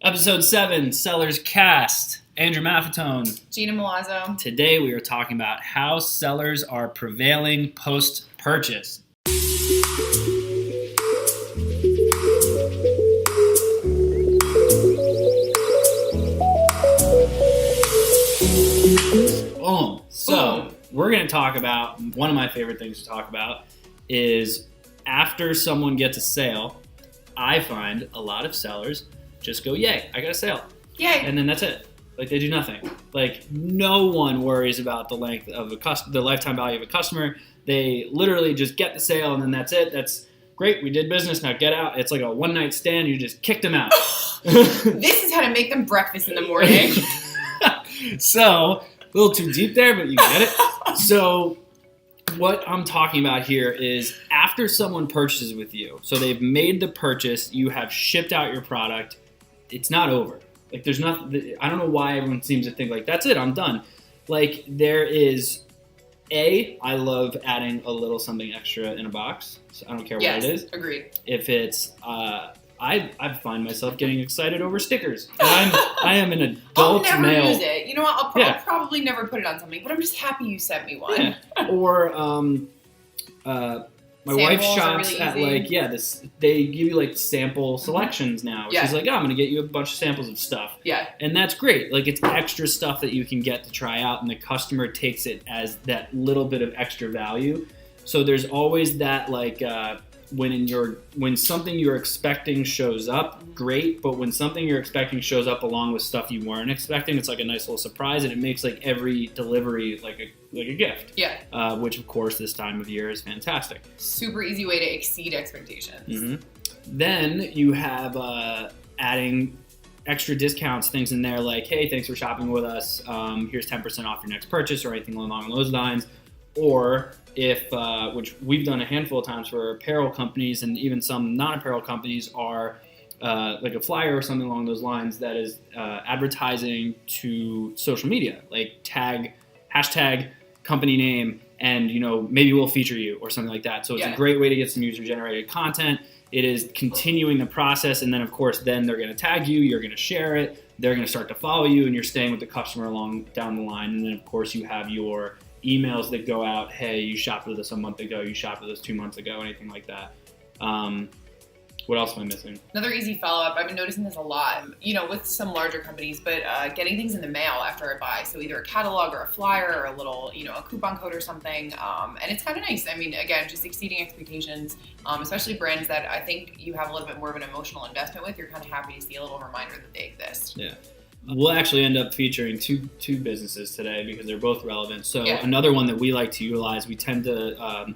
Episode 7, Sellerscast. Andrew Maff. Gina Milazzo. Today we are talking about how sellers are prevailing post-purchase. So we're going to talk about, one of my favorite things to talk about is after someone gets a sale, I find a lot of sellers just go, yay, I got a sale. Yay. And then that's it. Like, they do nothing. Like, no one worries about the length of the lifetime value of a customer. They literally just get the sale and then that's it. That's great. We did business. Now get out. It's like a one-night stand. You just kicked them out. This is how to make them breakfast in the morning. So, a little too deep there, but you get it. So, what I'm talking about here is after someone purchases with you, so they've made the purchase, you have shipped out your product, it's not over. Like, there's nothing, I don't know why everyone seems to think, like, that's it, I'm done. Like, there is, I love adding a little something extra in a box. So I don't care what it is. Yes, agreed. If it's, I find myself getting excited over stickers. And I am an adult male. I'll never use it. You know what? I'll probably never put it on something, but I'm just happy you sent me one. Yeah. Or, my wife shops really at easy. they give you like sample selections now. Yeah. She's like, I'm going to get you a bunch of samples of stuff. Yeah. And that's great. Like, it's extra stuff that you can get to try out, and the customer takes it as that little bit of extra value. So there's always that, like, when something you're expecting shows up, great. But when something you're expecting shows up along with stuff you weren't expecting, it's like a nice little surprise, and it makes like every delivery like a gift. Yeah. Which of course this time of year is fantastic. Super easy way to exceed expectations. Mm-hmm. Then you have adding extra discounts, things in there like, hey, thanks for shopping with us. Here's 10% off your next purchase, or anything along those lines. Or if, which we've done a handful of times for apparel companies and even some non-apparel companies, are like a flyer or something along those lines that is advertising to social media, like hashtag company name, and maybe we'll feature you or something like that. So it's a great way to get some user-generated content. It is continuing the process, and then of course then they're going to tag you, you're going to share it, they're going to start to follow you, and you're staying with the customer along down the line. And then of course you have your emails that go out, hey, you shopped with us a month ago, you shopped with us 2 months ago, anything like that. What else am I missing? Another easy follow-up, I've been noticing this a lot, with some larger companies, but getting things in the mail after I buy. So either a catalog or a flyer or a little, a coupon code or something. And it's kind of nice. I mean, again, just exceeding expectations, especially brands that I think you have a little bit more of an emotional investment with. You're kind of happy to see a little reminder that they exist. Yeah. We'll actually end up featuring two businesses today because they're both relevant. So another one that we like to utilize, we tend to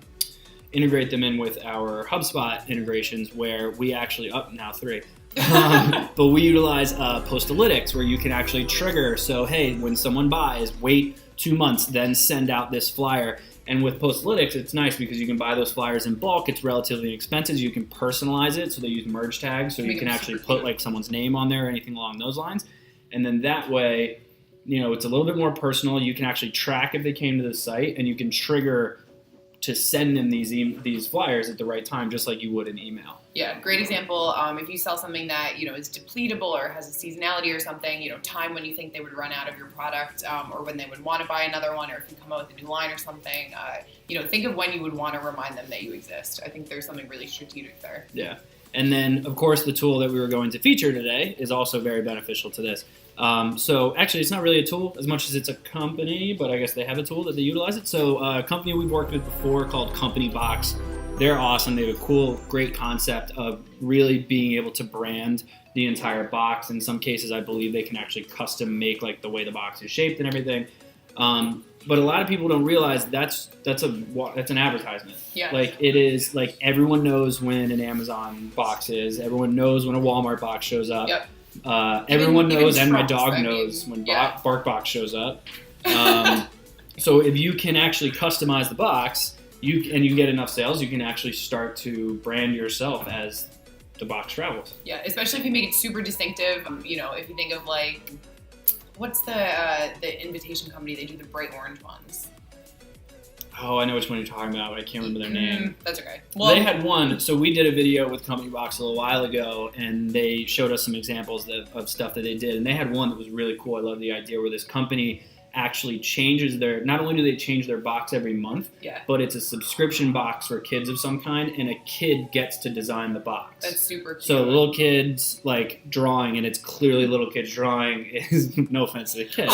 integrate them in with our HubSpot integrations, where we actually, now 3. But we utilize Postalytics, where you can actually trigger. So, hey, when someone buys, wait 2 months, then send out this flyer. And with Postalytics, it's nice because you can buy those flyers in bulk. It's relatively inexpensive. You can personalize it. So they use merge tags. So you can actually put like someone's name on there or anything along those lines. And then that way, it's a little bit more personal. You can actually track if they came to the site, and you can trigger to send them these flyers at the right time, just like you would an email. Yeah, great example. If you sell something that, is depletable or has a seasonality or something, time when you think they would run out of your product, or when they would want to buy another one, or if you come out with a new line or something, think of when you would want to remind them that you exist. I think there's something really strategic there. Yeah. And then, of course, the tool that we were going to feature today is also very beneficial to this. So actually, it's not really a tool as much as it's a company, but I guess they have a tool that they utilize it. So a company we've worked with before called Company Box, they're awesome. They have a cool, great concept of really being able to brand the entire box. In some cases, I believe they can actually custom make like the way the box is shaped and everything. But a lot of people don't realize that's an advertisement. Yeah. Like, it is, like, everyone knows when an Amazon box is. Everyone knows when a Walmart box shows up. Yep. Everyone knows, and my dog I knows mean, when BarkBox shows up. So if you can actually customize the box, you get enough sales, you can actually start to brand yourself as the box travels. Yeah, especially if you make it super distinctive. If you think of like, what's the invitation company? They do the bright orange ones. Oh, I know which one you're talking about, but I can't remember their name. That's okay. Well, they had one. So we did a video with Company Box a little while ago, and they showed us some examples of stuff that they did. And they had one that was really cool. I love the idea where this company actually changes not only do they change their box every month, but it's a subscription box for kids of some kind, and a kid gets to design the box. That's super cute. So little kids like drawing, and it's clearly little kids drawing is no offense to the kid,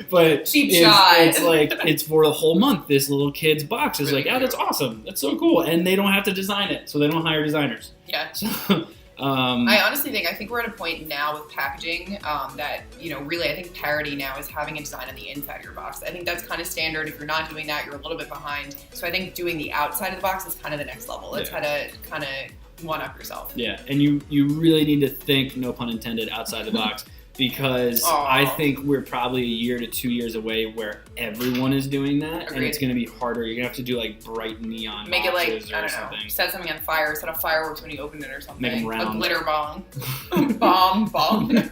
but cheap shot. It's like it's for the whole month. This little kid's box is really like, that's awesome. That's so cool, and they don't have to design it, so they don't hire designers. Yeah. So, I honestly think we're at a point now with packaging that, really I think parity now is having a design on the inside of your box. I think that's kind of standard. If you're not doing that, you're a little bit behind. So I think doing the outside of the box is kind of the next level. That's how to kind of one-up yourself. Yeah, and you really need to think, no pun intended, outside the box. Because I think we're probably a year to 2 years away where everyone is doing that. Agreed. And it's going to be harder. You're going to have to do like bright neon Make it like, boxes I or don't something. know, set something on fire, set off fireworks when you open it or something. Make them round. A glitter bomb. bomb.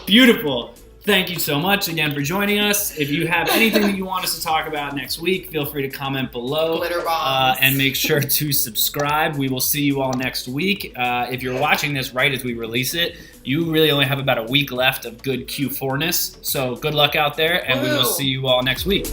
Beautiful. Thank you so much again for joining us. If you have anything that you want us to talk about next week, feel free to comment below. Glitter bombs. And make sure to subscribe. We will see you all next week. If you're watching this right as we release it, you really only have about a week left of good Q4-ness. So good luck out there, and we will see you all next week.